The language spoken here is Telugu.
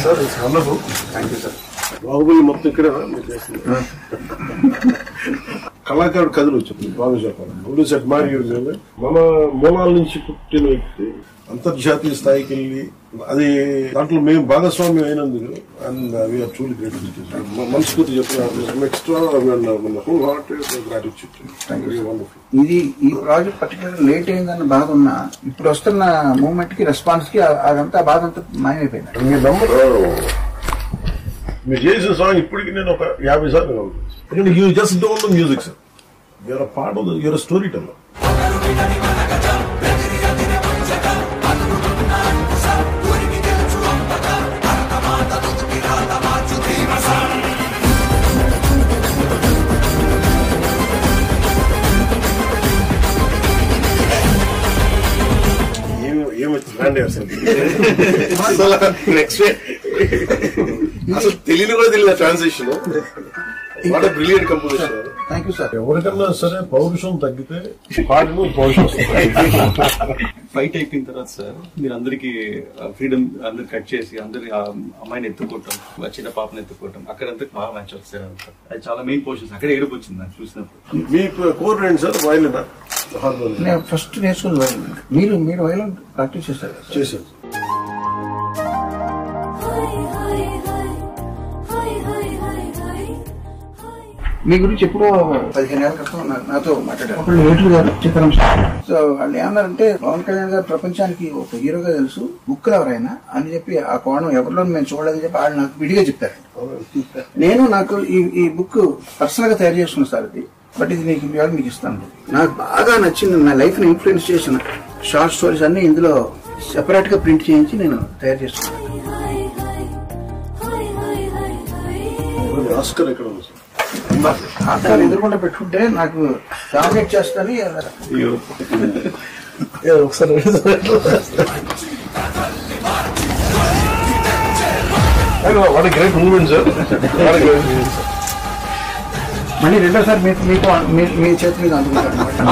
Sir wonderful. Thank you sir. Baahubali మొత్తం ఇక్కడే మీరు చేస్తుంది. కళాకారుడు కథలు చెప్పింది బాగా చెప్పాలి. మన మూలాల నుంచి పుట్టిన వ్యక్తి అంతర్జాతీయ స్థాయికి వెళ్ళి అది దాంట్లో మేము భాగస్వామ్యం అయినందుకు అండ్ వీఆర్ ట్రూలీ గ్రేట్ఫుల్. మనస్ఫూర్తి చెప్తున్నాను. Extra whole heart gratitude. ఇది ఈ ప్రాజెక్ట్ పర్టికులర్ లేట్ అయిందన్న బాధ ఉన్నా ఇప్పుడు వస్తున్న మూమెంట్ కి రెస్పాన్స్ కి అదంతా బాధ అంతా మాయమైపోయింది. మీ నంబర్ మీరు చేసిన సాంగ్ ఇప్పటికి నేను ఒక 50 సార్లు ఎందుకంటే you just don't know music sir. You're a part of your story teller. అసలు తెలియని కూడా తెలియదు transition. What a brilliant composition. Thank you sir. ఎవరికన్నా సరే పౌరుషం తగ్గితే పాటలు పౌరుషం ఫైట్ అయిపోయిన తర్వాత సార్ మీరు అందరికి ఫ్రీడమ్ అందరు కట్ చేసి అందరి అమ్మాయిని ఎత్తుకోవటం, చిన్న పాపని ఎత్తుకోవటం అక్కడంతా బాగా మ్యాచ్ వస్తారు. అది చాలా మెయిన్ పోర్షన్స్. అక్కడ ఏడుపు వచ్చింది నాకు చూసినప్పుడు. మీ కోర్ ఏంటి సార్? వైలిన్ నేను ఫస్ట్ నేర్చుకుని వైలిన్. మీరు వైలిన్ ప్రాక్టీస్ చేస్తారు? చేశాను. మీ గురించి ఎప్పుడో 15 ఏళ్ల క్రితం నాతో మాట్లాడారు లేటర్ గారు చిత్రం. సో వాళ్ళు ఏమన్నారంటే పవన్ కళ్యాణ్ గారు ప్రపంచానికి ఒక హీరోగా తెలుసు, బుక్ ఎవరైనా అని చెప్పి ఆ కోణం ఎవరిలో మేము చూడలేదని చెప్పి వాళ్ళు నాకు విడిగా చెప్పారు. నేను నాకు ఈ బుక్ పర్సనల్ గా తయారు చేసుకున్నాను సార్. ఇది బట్ ఇది మీకు ఇస్తాను. నాకు బాగా నచ్చింది, నా లైఫ్ ని ఇన్ఫ్లుయెన్స్ చేసిన షార్ట్ స్టోరీస్ అన్ని ఇందులో సెపరేట్ గా ప్రింట్ చేయించి నేను తయారు చేసుకున్నాను. ఆస్కర్ ఎక్కడ ఉంది సార్? ఆస్కార్ ఎదురుకుండా పెట్టుకుంటే నాకు డామినేట్ చేస్తాను. ఒకసారి what a great moment sir. మళ్ళీ రెండోసారి మీ చేతి మీద అందుకుంటాను.